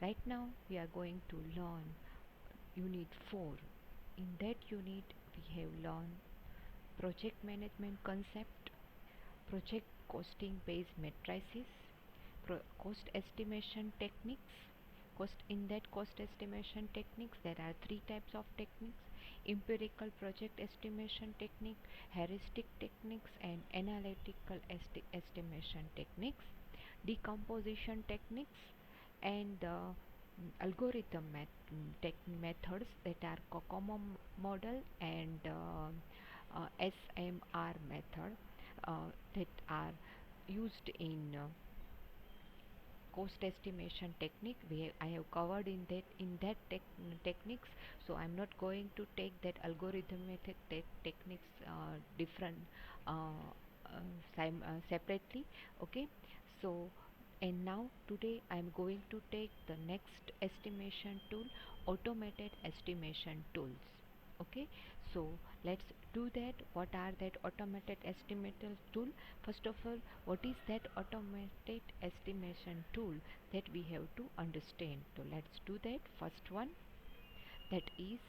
Right now we are going to learn Unit 4. In that unit we have learned project management concept, project costing based matrices, cost estimation techniques. Cost estimation techniques, there are three types of techniques: empirical project estimation technique, heuristic techniques, and analytical estimation techniques, decomposition techniques, and the algorithm methods, that are COCOMO model and SMR method, that are used in cost estimation technique. I have covered in that techniques, so I'm not going to take that algorithmic techniques different uh, separately. Okay, so and now today I'm going to take the next estimation tool, automated estimation tools. Okay, so let's do that. What are that automated estimation tool? First of all, what is that automated estimation tool that we have to understand? So let's do that. First one, that is,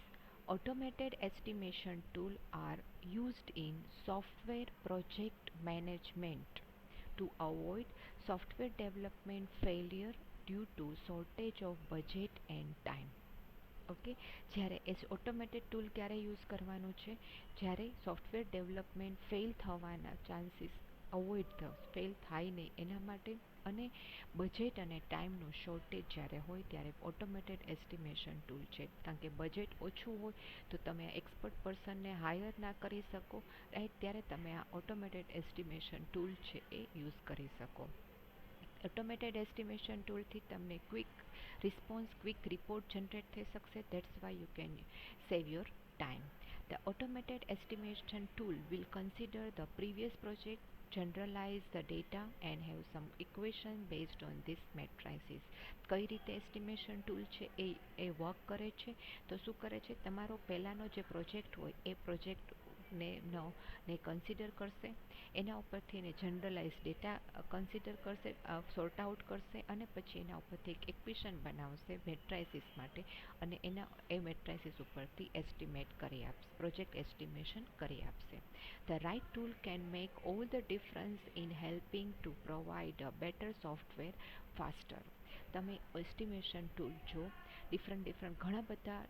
automated estimation tool are used in software project management to avoid software development failure due to shortage of budget and time. Okay, જ્યારે automated tool ક્યારે use કરવાનું છે? જ્યારે software development fail થવાના chances fail થાય નહીં એના માટે, અને બજેટ અને ટાઈમનું શોર્ટેજ જ્યારે હોય ત્યારે ઓટોમેટેડ એસ્ટિમેશન ટૂલ છે. કારણ કે બજેટ ઓછું હોય તો તમે આ એક્સપર્ટ પર્સનને હાયર ના કરી શકો, રાઈટ? ત્યારે તમે આ ઓટોમેટેડ એસ્ટિમેશન ટૂલ છે એ યુઝ કરી શકો. ઓટોમેટેડ એસ્ટિમેશન ટૂલથી તમને quick response, quick report generate થઈ શકશે. That's why you can save your time. The automated estimation tool will consider the previous project, generalize the data, and have some equation based on this matrices. કઈ રીતે estimation tool છે એ work કરે છે? તો શું કરે છે, તમારો પહેલાંનો જે પ્રોજેક્ટ હોય એ પ્રોજેક્ટ ને કન્સિડર કરશે, એના ઉપરથી એને જનરલાઇઝ ડેટા કન્સિડર કરશે, સોર્ટ આઉટ કરશે, અને પછી એના ઉપરથી એક ઇક્વેશન બનાવશે મેટ્રાઇસિસ માટે, અને એ મેટ્રાઇસિસ ઉપરથી એસ્ટિમેટ કરી આપશે, પ્રોજેક્ટ એસ્ટિમેશન કરી આપશે. The right tool can make all the difference in helping to provide a better software faster. તમે એસ્ટિમેશન ટૂલ જો ડિફરન્ટ ઘણા બધા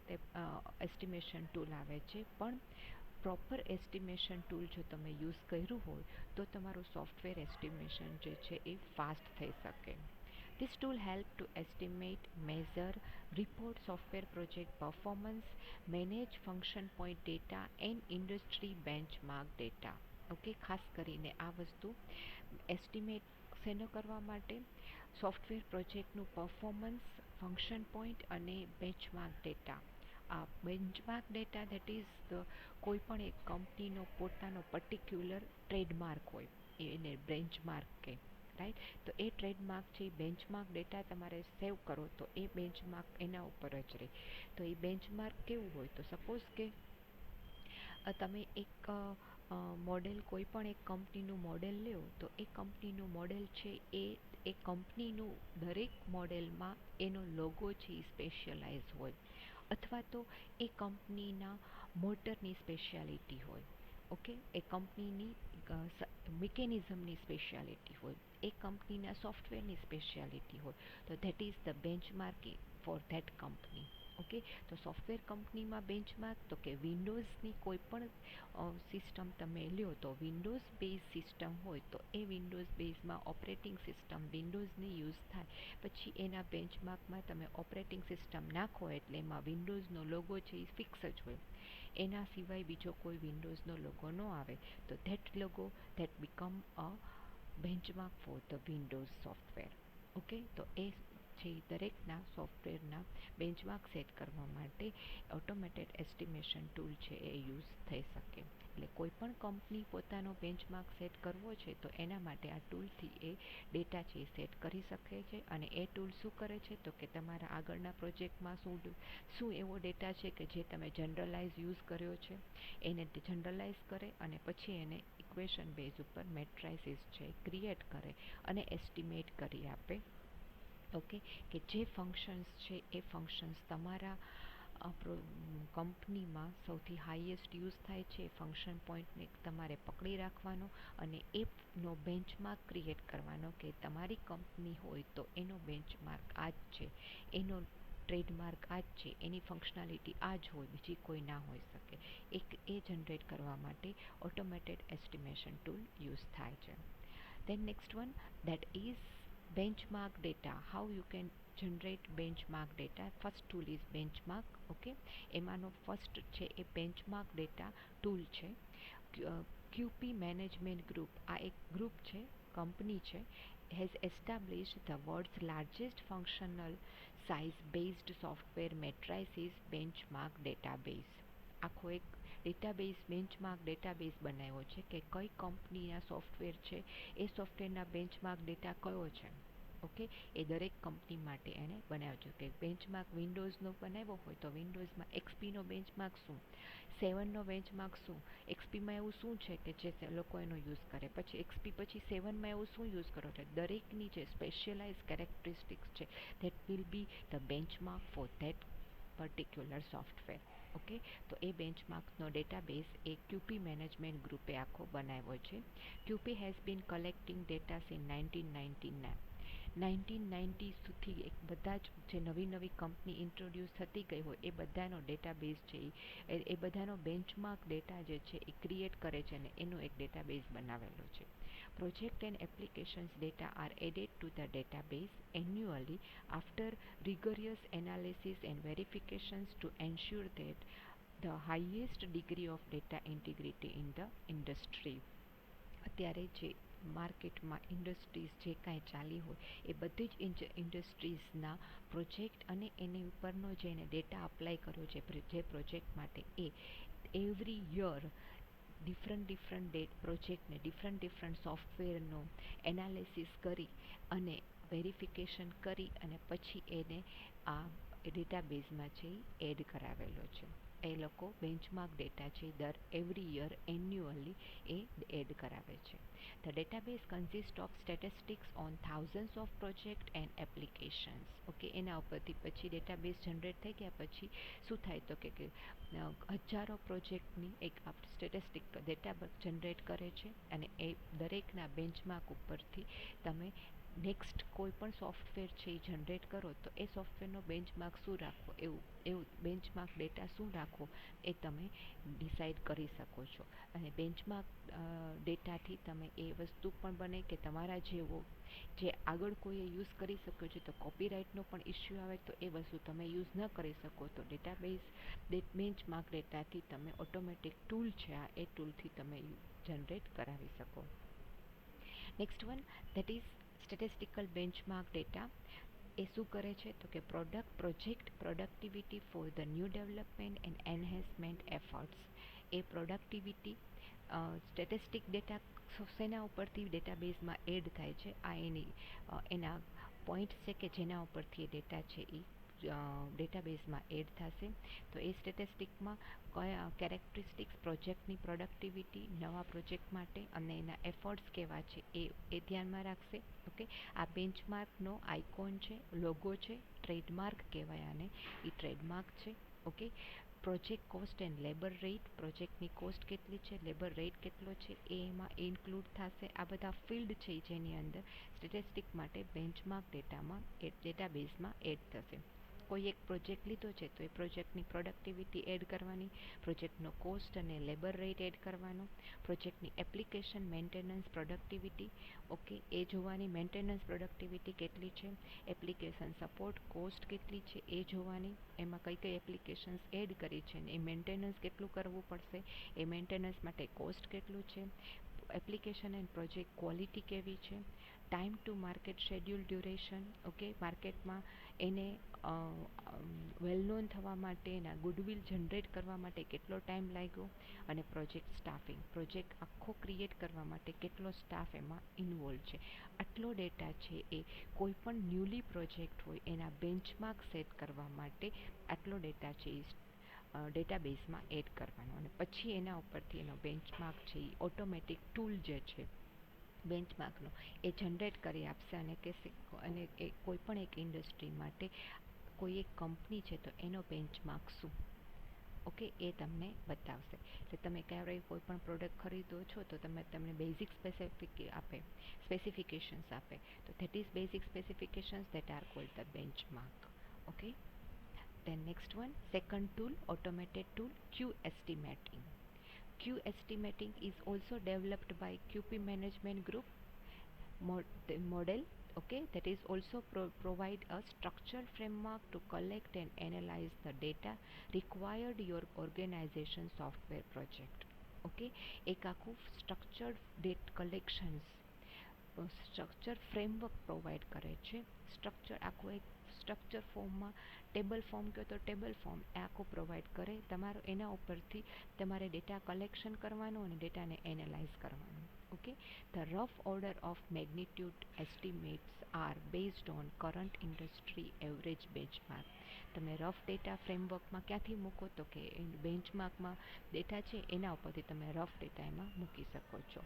એસ્ટિમેશન ટૂલ આવે છે, પણ પ્રોપર એસ્ટિમેશન ટૂલ જો તમે યુઝ કર્યું હોય તો તમારું સોફ્ટવેર એસ્ટિમેશન જે છે એ ફાસ્ટ થઈ શકે. This tool help to estimate, measure, report software project performance, manage function point data and industry benchmark data. Okay, ખાસ કરીને આ વસ્તુ એસ્ટિમેટ શેનો કરવા માટે? સોફ્ટવેર પ્રોજેક્ટનું પરફોર્મન્સ, ફંક્શન પોઈન્ટ અને બેન્ચમાર્ક ડેટા. આ બેન્ચમાર્ક ડેટા, દેટ ઇઝ કોઈ પણ એક કંપનીનો પોતાનો પર્ટિક્યુલર ટ્રેડમાર્ક હોય, એને બેન્ચમાર્ક કહે, રાઈટ? તો એ ટ્રેડમાર્ક છે, એ બેન્ચમાર્ક ડેટા તમારે સેવ કરો તો એ બેન્ચમાર્ક એના ઉપર જ રહે. તો એ બેન્ચમાર્ક કેવું હોય? તો સપોઝ કે તમે એક મોડેલ, કોઈ પણ એક કંપનીનું મોડેલ લ્યો, તો એ કંપનીનું મોડેલ છે એ કંપનીનું દરેક મોડેલમાં એનો લોગો છે એ સ્પેશિયલાઇઝ હોય, અથવા તો એ કંપનીના મોટરની સ્પેશિયાલિટી હોય. ઓકે, એ કંપનીની મિકેનિઝમની સ્પેશિયાલિટી હોય, એ કંપનીના સોફ્ટવેરની સ્પેશિયાલિટી હોય. તો that is the benchmarking for that company. Okay, તો સોફ્ટવેર કંપનીમાં બેન્ચમાર્ક, તો કે વિન્ડોઝની કોઈ પણ સિસ્ટમ તમે લ્યો, તો વિન્ડોઝ બેઝ સિસ્ટમ હોય તો એ વિન્ડોઝ બેઝમાં ઓપરેટિંગ સિસ્ટમ વિન્ડોઝની યુઝ થાય. પછી એના બેન્ચમાર્કમાં તમે ઓપરેટિંગ સિસ્ટમ નાખો એટલે એમાં વિન્ડોઝનો લોગો છે એ ફિક્સ જ હોય, એના સિવાય બીજો કોઈ વિન્ડોઝનો લોગો ન આવે. તો that logo that become a benchmark for the Windows software. Okay, તો એ છે દરેકના સોફ્ટવેરના બેન્ચમાર્ક સેટ કરવા માટે ઓટોમેટેડ એસ્ટિમેશન ટૂલ છે એ યુઝ થઈ શકે. એટલે કોઈ પણ કંપની પોતાનો બેન્ચમાર્ક સેટ કરવો છે તો એના માટે આ ટૂલથી એ ડેટા છે એ સેટ કરી શકે છે. અને એ ટૂલ શું કરે છે? તો કે તમારા આગળના પ્રોજેક્ટમાં શું એવો ડેટા છે કે જે તમે જનરલાઇઝ યુઝ કર્યો છે, એને જનરલાઇઝ કરે, અને પછી એને ઇક્વેશન બેઝ ઉપર મેટ્રાઇસિસ છે ક્રિએટ કરે અને એસ્ટિમેટ કરી આપે ઓકે, કે જે ફંક્શન્સ છે એ ફંક્શન્સ તમારા કંપનીમાં સૌથી હાઈએસ્ટ યુઝ થાય છે એ ફંક્શન પોઈન્ટને તમારે પકડી રાખવાનો અને એનો બેન્ચમાર્ક ક્રિએટ કરવાનો કે તમારી કંપની હોય તો એનો બેન્ચમાર્ક આ જ છે, એનો ટ્રેડમાર્ક આ જ છે, એની ફંક્શનાલિટી આ જ હોય, બીજી કોઈ ના હોઈ શકે. એ જનરેટ કરવા માટે ઓટોમેટેડ એસ્ટિમેશન ટૂલ યુઝ થાય છે. Then next one, that is benchmark data. How you can generate benchmark data? First tool is benchmark. Okay, એમાંનો ફર્સ્ટ છે એ benchmark data tool છે. QP Management Group આ એક ગ્રુપ છે, કંપની છે, has established the world's largest functional size based software matrices benchmark database. આખો એક ડેટાબેઝ બેન્ચમાર્ક ડેટાબેઝ બનાવ્યો છે કે કઈ કંપનીના સોફ્ટવેર છે એ સોફ્ટવેરના બેન્ચમાર્ક ડેટા કયો છે. ઓકે, એ દરેક કંપની માટે એણે બનાવ્યો છે કે બેન્ચમાર્ક વિન્ડોઝનો બનાવ્યો હોય તો વિન્ડોઝમાં એક્સપીનો બેન્ચમાર્ક શું, 7નો બેન્ચમાર્ક શું, એક્સપીમાં એવું શું છે કે જે લોકો એનો યુઝ કરે, પછી એક્સપી પછી 7માં એવું શું યુઝ કરો છે, દરેકની જે સ્પેશિયલાઇઝ કેરેક્ટરિસ્ટિક્સ છે that will B the benchmark for that particular software. Okay, તો એ બેન્ચમાર્કનો ડેટાબેઝ એ ક્યુપી મેનેજમેન્ટ ગ્રુપે આખો બનાવ્યો છે. ક્યુપી has been collecting data in 1990 સુધી એક બધા જ જે નવી નવી કંપની ઇન્ટ્રોડ્યુસ થતી ગઈ હોય એ બધાનો ડેટાબેઝ છે એ બધાનો બેન્ચમાર્ક ડેટા જે છે એ ક્રિએટ કરે છે અને એનો એક ડેટાબેઝ બનાવેલો છે. Project and applications data are added to the database annually after rigorous analysis and verifications to ensure that the highest degree of data integrity in the industry. અત્યારે જે માર્કેટમાં ઇન્ડસ્ટ્રીઝ જે કાંઈ ચાલી હોય એ બધી જ ઇન્ડસ્ટ્રીઝના પ્રોજેક્ટ અને એની ઉપરનો જે એને ડેટા અપ્લાય કર્યો છે જે પ્રોજેક્ટ માટે એ એવરી યર ડિફરન્ટ પ્રોજેક્ટને ડિફરન્ટ સોફ્ટવેરનો એનાલિસિસ કરી અને વેરિફિકેશન કરી અને પછી એને આ ડેટાબેઝમાં છે એ એડ કરાવેલો છે. એ લોકો બેન્ચમાર્ક ડેટા છે દર એવરી યર એન્યુઅલી એ એડ કરાવે છે. The database consist of statistics on thousands of project and applications. Okay, એના ઉપરથી પછી ડેટાબેઝ જનરેટ થઈ ગયા પછી શું થાય તો કે હજારો પ્રોજેક્ટની એક સ્ટેટિસ્ટિક ડેટા જનરેટ કરે છે અને એ દરેકના બેન્ચમાર્ક ઉપરથી તમે નેક્સ્ટ કોઈ પણ સોફ્ટવેર છે એ જનરેટ કરો તો એ સોફ્ટવેરનો બેન્ચમાર્ક શું રાખવો એવું બેન્ચમાર્ક ડેટા શું રાખવો એ તમે ડિસાઈડ કરી શકો છો. અને બેન્ચમાર્ક ડેટાથી તમે એ વસ્તુ પણ બને કે તમારા જેવો જે આગળ કોઈએ યુઝ કરી શક્યો છે તો કોપીરાઇટનો પણ ઇસ્યુ આવે તો એ વસ્તુ તમે યુઝ ન કરી શકો તો ડેટાબેઝ બેન્ચમાર્ક ડેટાથી તમે ઓટોમેટિક ટૂલ છે આ એ ટૂલથી તમે જનરેટ કરાવી શકો. Next one that is statistical benchmark data. એ શું કરે છે તો કે project productivity for the new development and enhancement efforts. એ પ્રોડક્ટિવિટી સ્ટેટિસ્ટિક ડેટા શેના ઉપરથી ડેટાબેઝમાં એડ થાય છે આ એના પોઈન્ટ છે કે જેના ઉપરથી એ ડેટા છે એ ડેટાબેઝમાં એડ થશે. તો એ સ્ટેટિસ્ટિકમાં કયા કેરેક્ટરિસ્ટિક્સ પ્રોજેક્ટની પ્રોડક્ટિવિટી નવા પ્રોજેક્ટ માટે અને એના એફર્ટ્સ કેવા છે એ ધ્યાનમાં રાખશે. ઓકે, આ બેન્ચમાર્કનો આઇકોન છે, લોગો છે, ટ્રેડમાર્ક કહેવાય આને, એ ટ્રેડમાર્ક છે. Okay, project cost and labour rate, પ્રોજેક્ટની કોસ્ટ કેટલી છે, લેબર રેટ કેટલો છે એ એમાં ઇન્ક્લુડ થશે. આ બધા ફિલ્ડ છે જેની અંદર સ્ટેટિસ્ટિક માટે બેન્ચમાર્ક ડેટાબેઝમાં એડ થશે. કોઈ એક પ્રોજેક્ટ લીધો છે તો એ પ્રોજેક્ટની પ્રોડક્ટિવિટી એડ કરવાની, પ્રોજેક્ટનો કોસ્ટ અને લેબર રેટ એડ કરવાનો, પ્રોજેક્ટની એપ્લિકેશન મેન્ટેનન્સ પ્રોડક્ટિવિટી ઓકે એ જોવાની, મેન્ટેનન્સ પ્રોડક્ટિવિટી કેટલી છે, એપ્લિકેશન સપોર્ટ કોસ્ટ કેટલી છે એ જોવાની, એમાં કઈ કઈ એપ્લિકેશન્સ એડ કરી છે ને એ મેન્ટેનન્સ કેટલું કરવું પડશે, એ મેન્ટેનન્સ માટે કોસ્ટ કેટલું છે, એપ્લિકેશન એન્ડ પ્રોજેક્ટ ક્વોલિટી કેવી છે, time to market schedule duration. Okay, માર્કેટમાં એને વેલ નોન થવા માટે એના ગુડવિલ જનરેટ કરવા માટે કેટલો ટાઈમ લાગ્યો, અને પ્રોજેક્ટ સ્ટાફિંગ પ્રોજેક્ટ આખો ક્રિએટ કરવા માટે કેટલો સ્ટાફ એમાં ઇન્વોલ્વ છે. આટલો ડેટા છે એ કોઈ પણ ન્યૂલી પ્રોજેક્ટ હોય એના બેન્ચમાર્ક સેટ કરવા માટે આટલો ડેટા છે એ ડેટાબેઝમાં એડ કરવાનો અને પછી એના ઉપરથી એનો બેન્ચમાર્ક છે એ ઓટોમેટિક ટૂલ જે છે બેન્ચમાર્કનો એ જનરેટ કરી આપશે અને કહેશે, અને એ કોઈ પણ એક ઇન્ડસ્ટ્રી માટે કોઈ એક કંપની છે તો એનો બેન્ચમાર્ક શું, ઓકે, એ તમને બતાવશે. એટલે તમે ક્યારેય કોઈ પણ પ્રોડક્ટ ખરીદો છો તો તમને બેઝિક સ્પેસિફિકેશન્સ આપે, તો that is basic specifications that are cold the benchmark. Okay, then next one, second tool, automated tool, Q estimating. Q estimating is also developed by QP Management Group model, okay, that is also provide a structured framework to collect and analyze the data required your organization software project. Okay, એક આખું structured date collections structure framework provide કરે છે. Structure આખું એક structure ફોર્મમાં table form કહો તો table form એ આખું પ્રોવાઈડ કરે તમારો, એના ઉપરથી તમારે ડેટા કલેક્શન કરવાનું અને ડેટાને એનાલાઇઝ કરવાનું. Okay, the rough order of magnitude estimates are based on current industry average benchmark. તમે રફ ડેટા ફ્રેમવર્કમાં ક્યાંથી મૂકો તો કે બેન્ચમાર્કમાં ડેટા છે એના ઉપરથી તમે રફ ડેટા એમાં મૂકી શકો છો,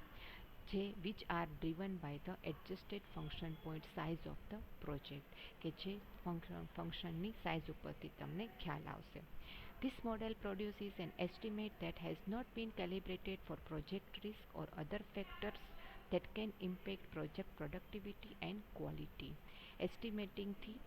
જે which are driven by the adjusted function point size of the project, કે જે ફંક્શનની સાઇઝ ઉપરથી તમને ખ્યાલ આવશે. This model produces an estimate that has not been calibrated for project risk or other factors that can impact project productivity and quality. એસ્ટિમેટિંગથી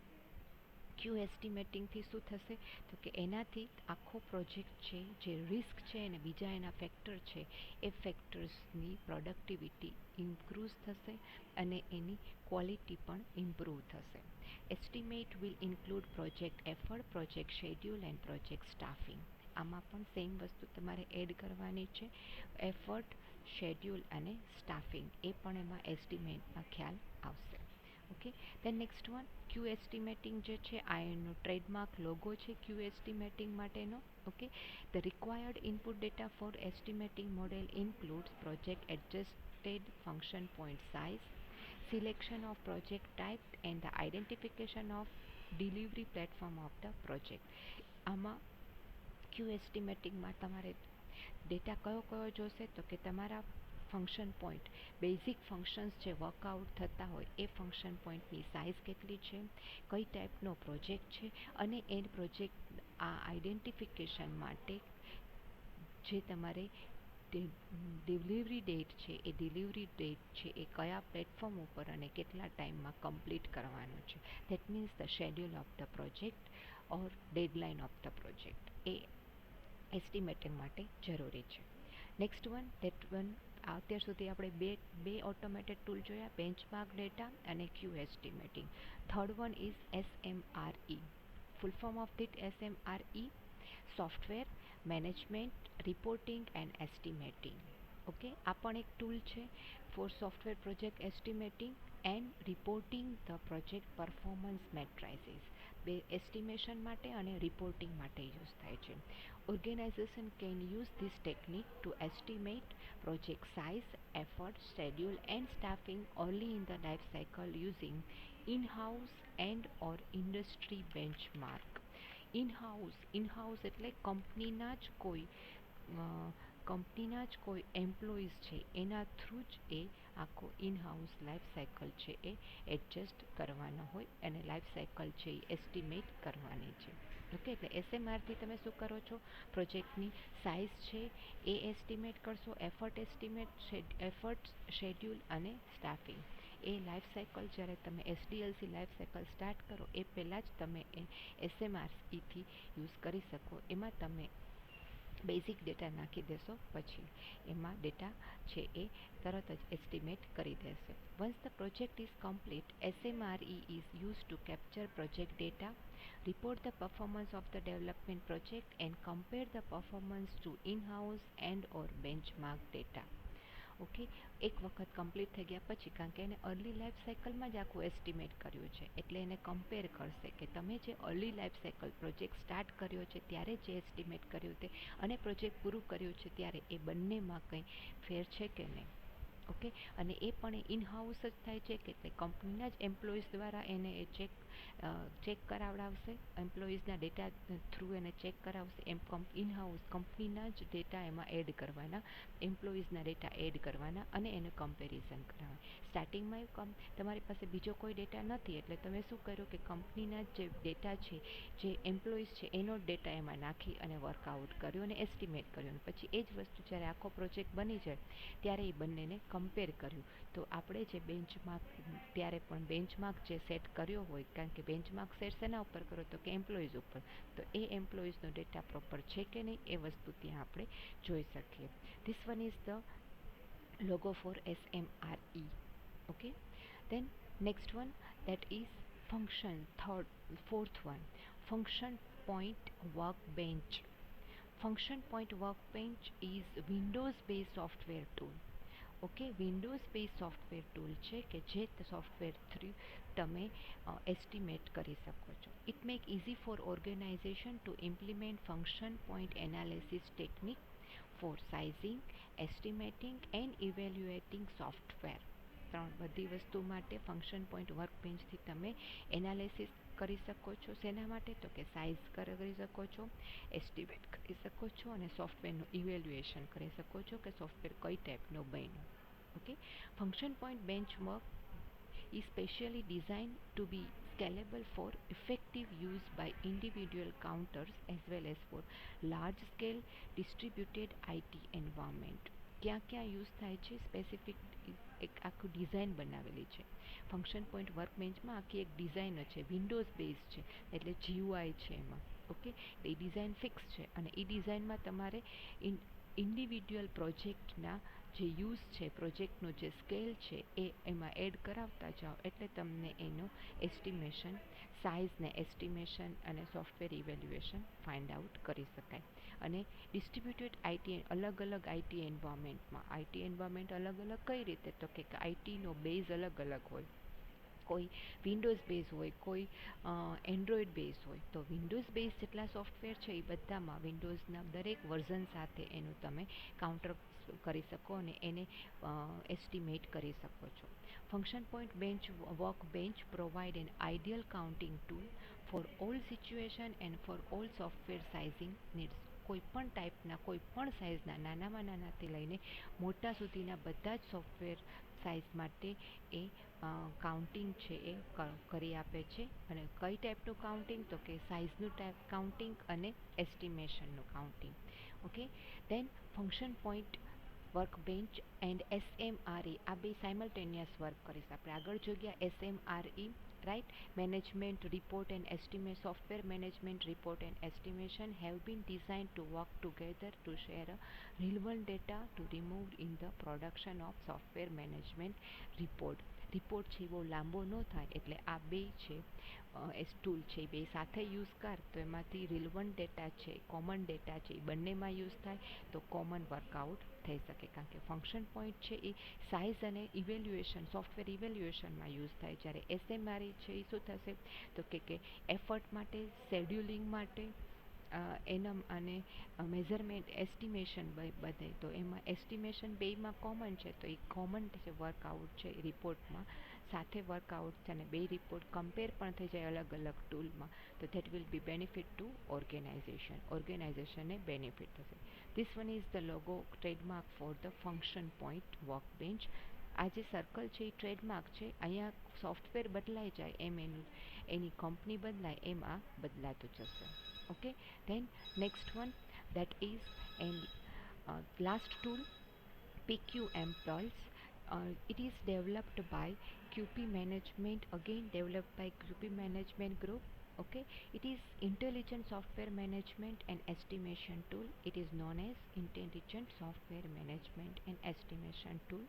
ક્યુ એસ્ટિમેટિંગથી શું થશે તો કે એનાથી આખો પ્રોજેક્ટ છે જે રિસ્ક છે અને બીજા એના ફેક્ટર છે એ ફેક્ટર્સની પ્રોડક્ટિવિટી ઇમ્પ્રૂવ થશે અને એની ક્વોલિટી પણ ઇમ્પ્રૂવ થશે. Estimate will include project effort, project schedule and project staffing. આમાં પણ સેમ વસ્તુ તમારે એડ કરવાની છે, એફર્ટ, શેડ્યુલ અને સ્ટાફિંગ, એ પણ એમાં એસ્ટિમેટમાં ખ્યાલ આવશે. ઓકે, દેન નેક્સ્ટ વન, ક્યુ એસ્ટિમેટિંગ જે છે આ એનો ટ્રેડમાર્ક લોગો છે ક્યુ એસ્ટિમેટિંગ માટેનો. Okay, the required input data for estimating model includes project adjusted function point size, selection of project type and the identification of delivery platform of the project. આમાં Q એસ્ટિમેટિંગમાં તમારે data કયો કયો જોશે તો કે તમારા function point, basic functions જે workout થતા હોય એ ફંક્શન પોઈન્ટની સાઇઝ કેટલી છે, કઈ ટાઈપનો પ્રોજેક્ટ છે, અને એ પ્રોજેક્ટ આ આઈડેન્ટિફિકેશન માટે જે તમારે ડિલિવરી ડેટ છે એ ડિલિવરી ડેટ છે એ કયા પ્લેટફોર્મ ઉપર અને કેટલા ટાઈમમાં કમ્પ્લીટ કરવાનું છે, that means the schedule of the project or deadline of the project, એ એસ્ટિમેટિંગ માટે જરૂરી છે. નેક્સ્ટ વન, દેટ વન, અત્યાર સુધી આપણે બે ઓટોમેટેડ ટૂલ જોયા, બેન્ચમાર્ક ડેટા અને Q estimating. Third one is SMRE. Full form of the SMRE, software management reporting and estimating. Okay, આ પણ એક ટૂલ છે for software project estimating and reporting the project performance matrices. બે estimation માટે અને reporting માટે use થાય છે. Organization can use this technique to estimate project size, effort, schedule and staffing early in the life cycle using in-house and or industry benchmark. In-house એટલે કંપનીના જ કોઈ એમ્પ્લોઈઝ છે એના થ્રુ જ એ આખો ઇનહાઉસ લાઈફ સાયકલ છે એ એડજસ્ટ કરવાનો હોય અને લાઈફ સાયકલ છે એ એસ્ટિમેટ કરવાની છે. ઓકે, એટલે એસએમઆરથી તમે શું કરો છો, પ્રોજેક્ટની સાઇઝ છે એ એસ્ટિમેટ કરશો, એફર્ટ, શેડ્યુલ અને સ્ટાફિંગ. એ લાઈફ સાયકલ જ્યારે તમે એસડીએલસી લાઈફ સાયકલ સ્ટાર્ટ કરો એ પહેલાં જ તમે એ એસએમઆરઈથી યુઝ કરી શકો. એમાં તમે બેઝિક ડેટા નાખી દેશો પછી એમાં ડેટા છે એ તરત જ એસ્ટિમેટ કરી દેશે. Once the project is complete, SMRE is use to capture project data, report the performance of the development project and compare the performance to in-house and or benchmark data. Okay, એક વખત complete થઈ ગયા પછી, કારણ કે એને early life સાયકલમાં જ આખું એસ્ટિમેટ કર્યું છે એટલે એને કમ્પેર કરશે કે તમે જે early life cycle project start કર્યો છે ત્યારે જે એસ્ટિમેટ કર્યું તે અને પ્રોજેક્ટ પૂરું કર્યું છે ત્યારે એ બંનેમાં કંઈ ફેર છે કે નહીં. ઓકે, અને એ પણ ઇન હાઉસ જ થાય છે કે એટલે કંપનીના જ એમ્પ્લોઈઝ દ્વારા એને એ ચેક કરાવડાવશે, એમ્પ્લોઈઝના ડેટા થ્રુ એને ચેક કરાવશે. એમ ઇન હાઉસ કંપનીના જ ડેટા એમાં એડ કરવાના, એમ્પ્લોઈઝના ડેટા એડ કરવાના અને એને કમ્પેરિઝન કરાવવાના. સ્ટાર્ટિંગમાં તમારી પાસે બીજો કોઈ ડેટા નથી એટલે તમે શું કર્યું કે કંપનીના જે ડેટા છે, જે એમ્પ્લોઈઝ છે એનો જ ડેટા એમાં નાખી અને વર્કઆઉટ કર્યું અને એસ્ટિમેટ કર્યું. અને પછી એ જ વસ્તુ જ્યારે આખો પ્રોજેક્ટ બની જાય ત્યારે એ બંનેને કમ્પેર કર્યું. તો આપણે જે બેન્ચમાર્ક ત્યારે પણ બેન્ચમાર્ક જે સેટ કર્યો હોય, કારણ કે બેન્ચમાર્ક સેટ શેના ઉપર કરો તો કે એમ્પ્લોઈઝ ઉપર, તો એ એમ્પ્લોઈઝનો ડેટા પ્રોપર છે કે નહીં એ વસ્તુ ત્યાં આપણે જોઈ શકીએ. This one is the logo for SMRE. Okay, then next one, that is function. Fourth one, function point workbench. Function point workbench is Windows based software tool. Okay, Windows base software tool છે કે જે software through તમે estimate કરી શકો છો. It make easy for organisation to implement function point analysis technique for sizing, estimating and evaluating software. બધી વસ્તુ માટે ફંક્શન પોઈન્ટ વર્કબેન્ચથી તમે એનાલિસિસ કરી શકો છો. શેના માટે તો કે સાઇઝ કરી શકો છો, એસ્ટિમેટ કરી શકો છો અને સોફ્ટવેરનું ઇવેલ્યુએશન કરી શકો છો કે સોફ્ટવેર કઈ ટાઈપનો બન્યો. Okay, function point benchmark is specially designed to be scalable for effective use by individual counters as well as for large scale distributed IT environment. ક્યાં ક્યાં યુઝ થાય છે સ્પેસિફિક એક આખું ડિઝાઇન બનાવેલી છે. ફંક્શન પોઈન્ટ વર્કબેન્ચમાં આખી એક ડિઝાઇન છે, વિન્ડોઝ બેઝ છે એટલે GUI છે એમાં. ઓકે, એ ડિઝાઇન ફિક્સ છે અને એ ડિઝાઇનમાં તમારે ઇન્ડિવિડ્યુઅલ પ્રોજેક્ટના જે યુઝ છે, પ્રોજેક્ટનો જે સ્કેલ છે એ એમાં એડ કરાવતા જાઓ એટલે તમને એનું એસ્ટિમેશન, સાઇઝને એસ્ટિમેશન અને સોફ્ટવેર ઇવેલ્યુએશન ફાઇન્ડ આઉટ કરી શકાય. અને ડિસ્ટ્રીબ્યુટેડ આઈટી અલગ અલગ આઈટી એન્વાયરમેન્ટ અલગ અલગ કઈ રીતે તો કે આઈટીનો બેઝ અલગ અલગ હોય. કોઈ વિન્ડોઝ બેઝ હોય, કોઈ એન્ડ્રોઈડ બેઝ હોય. તો વિન્ડોઝ બેઝ જેટલા સોફ્ટવેર છે એ બધામાં વિન્ડોઝના દરેક વર્ઝન સાથે એનું તમે કાઉન્ટર કરી શકો અને એને એસ્ટિમેટ કરી શકો છો. Function point workbench provide an ideal counting tool for all situation and for all software sizing needs. કોઈ પણ ટાઈપના, કોઈ પણ સાઇઝના, નાનામાં નાનાથી લઈને મોટા સુધીના બધા જ સોફ્ટવેર સાઇઝ માટે એ કાઉન્ટિંગ છે એ કરી આપે છે. અને કઈ ટાઈપનું કાઉન્ટિંગ તો કે સાઇઝનું ટાઈપ કાઉન્ટિંગ અને એસ્ટિમેશનનું counting. Okay, then function point workbench and SMRE આ બે સાયમલ્ટેનિયસ વર્ક કરીશ. આપણે આગળ જોઈ ગયા SMRE, right, management report and estimate. Software management report and estimation have been designed to work together to share relevant data to remove in the production of software management report. Report છે બહુ લાંબો ન થાય એટલે આ બે છે tool છે, બે સાથે યુઝ કર તો એમાંથી રિલેવન્ટ ડેટા છે, કોમન ડેટા છે એ બંનેમાં યુઝ થાય તો કોમન વર્કઆઉટ થઈ શકે. કારણ કે ફંક્શન પોઈન્ટ છે એ સાઇઝ અને ઇવેલ્યુએશન, સોફ્ટવેર ઇવેલ્યુએશનમાં યુઝ થાય. જ્યારે SMRE છે એ શું થશે તો કે એફર્ટ માટે, શેડ્યુલિંગ માટે એના અને મેઝરમેન્ટ એસ્ટિમેશન બધે. તો એમાં એસ્ટિમેશન બેમાં કોમન છે તો એ કોમન જે વર્કઆઉટ છે એ રિપોર્ટમાં સાથે વર્કઆઉટ છે અને બે રિપોર્ટ કમ્પેર પણ થઈ જાય અલગ અલગ ટૂલમાં. તો that will be benefit to ઓર્ગેનાઇઝેશનને બેનિફિટ થશે. This one is the logo trademark for the function point workbench. આ જે સર્કલ છે એ ટ્રેડમાર્ક છે. અહીંયા સોફ્ટવેર બદલાઈ જાય એમ એની કંપની બદલાય એમ આ બદલાતું જશે. Okay, then next one, that is an last tool, PQM Pulse. It is developed by QP Management, again developed by QP Management Group. Okay, it is intelligent software management and estimation tool. It is known as intelligent software management and estimation tool.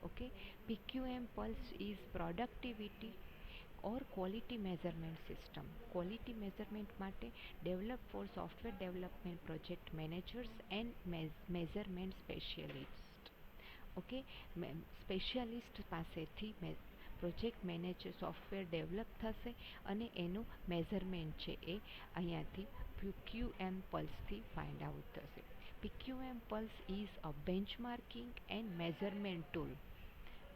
Okay, PQM Pulse is productivity or quality measurement system. Quality measurement માટે develop for software development project managers and measurement specialist. Okay, specialist પાસેથી project manager software develop થશે અને એનું measurement છે એ અહીંયાથી PQM પલ્સથી find out થશે. PQM plus is a benchmarking and measurement tool.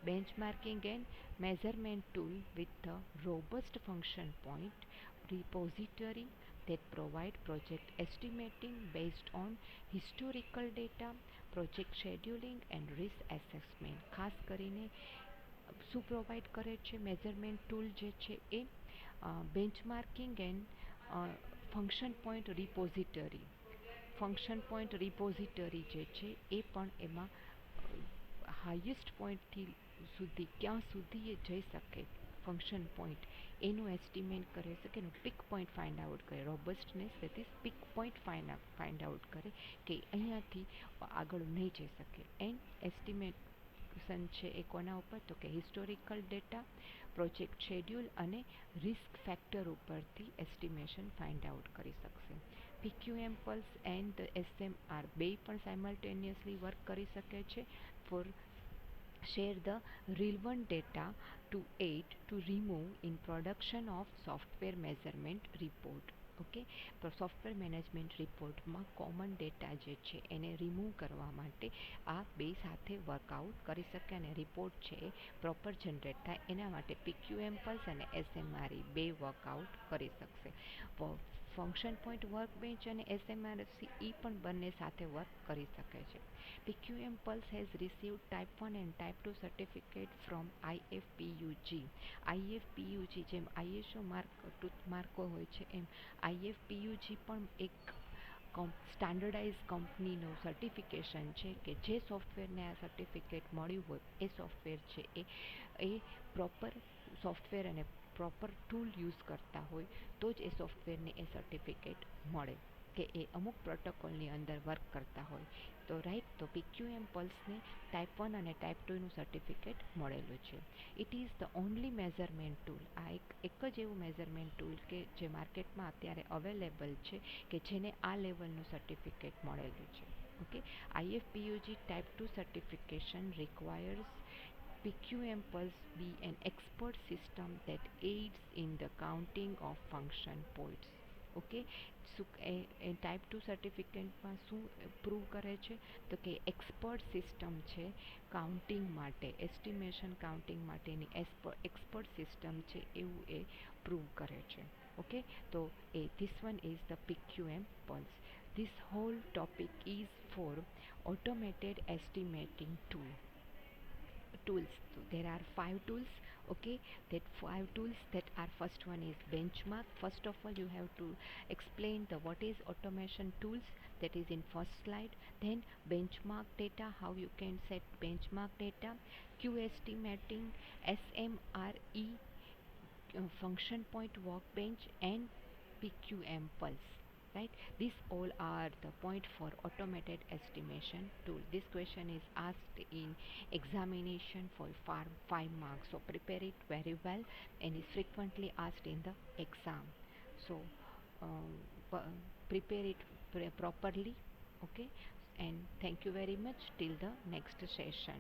benchmarking and measurement tool with a robust function point repository that provide project estimating based on historical data, project scheduling and risk assessment. ખાસ કરીને શું provide કરે છે measurement tool જે છે એ benchmarking and function point repository જે છે એ પણ એમાં હાઈએસ્ટ પોઈન્ટથી સુધી ક્યાં સુધી એ જઈ શકે ફંક્શન પોઈન્ટ એનું એસ્ટિમેટ કરી શકે એનું પિક પોઈન્ટ ફાઇન્ડ આઉટ કરે robustness that is peak point find out કરે કે અહીંયાથી આગળ નહીં જઈ શકે એન્ડ એસ્ટિમેશન છે એ કોના ઉપર તો કે હિસ્ટોરિકલ ડેટા પ્રોજેક્ટ શેડ્યુલ અને રિસ્ક ફેક્ટર ઉપરથી એસ્ટિમેશન ફાઇન્ડ આઉટ કરી શકશે PQM પલ્સ એન્ડ SMR બે પણ સાયમલ્ટેનિયસલી વર્ક કરી શકે છે four share the relevant data to aid to remove in production of software measurement report. Okay તો સોફ્ટવેર મેનેજમેન્ટ રિપોર્ટમાં કોમન ડેટા જે છે એને રિમૂવ કરવા માટે આ બે સાથે વર્કઆઉટ કરી શકે અને રિપોર્ટ છે એ પ્રોપર જનરેટ થાય એના માટે PQM પલ્સ અને SMR બે વર્કઆઉટ કરી શકશે ફંક્શન પોઈન્ટ વર્ક બેન્ચ અને SMRC પણ બંને સાથે વર્ક કરી શકે છે PQM Pulse has received Type 1 and Type 2 certificate from IFPUG. IFPUG જેમ ISO માર્કો હોય છે એમ IFPUG પણ એક સ્ટાન્ડર્ડાઇઝ કંપનીનું સર્ટિફિકેશન છે કે જે સોફ્ટવેરને આ સર્ટિફિકેટ મળ્યું હોય એ સોફ્ટવેર છે એ પ્રોપર સોફ્ટવેર અને પ્રોપર ટૂલ યુઝ કરતા હોય તો જ એ સોફ્ટવેરને એ સર્ટિફિકેટ મળે કે એ અમુક પ્રોટોકોલની અંદર વર્ક કરતા હોય તો રાઈટ તો PQM પલ્સને ટાઈપ 1 અને ટાઈપ 2નું સર્ટિફિકેટ મળેલું છે it is the only measurement tool આ એક જ એવું મેઝરમેન્ટ ટૂલ કે જે માર્કેટમાં અત્યારે અવેલેબલ છે કે જેને આ લેવલનું સર્ટિફિકેટ મળેલું છે okay IFPUG type 2 certification requires PQM Pulse be an expert system that aids in the counting of function points. Okay A type 2 સર્ટિફિકેટમાં શું પ્રૂવ કરે છે તો કે એક્સપર્ટ સિસ્ટમ છે કાઉન્ટિંગ માટે એસ્ટિમેશન કાઉન્ટિંગ માટેની એક્સપર્ટ સિસ્ટમ છે એવું એ પ્રૂવ કરે છે ઓકે તો this one is the PQM Pulse. This whole topic is for automated estimating tools. So there are 5 tools. Okay, that 5 tools that are first one is benchmark. First of all you have to explain the what is automation tools, that is in first slide. Then benchmark data, how you can set benchmark data, Q estimating, SMRE, function point workbench and PQM pulse, right? These all are the point for automated estimation tool. This question is asked in examination for 5 marks, so prepare it very well and is frequently asked in the exam. So prepare it properly. Okay, and thank you very much till the next session.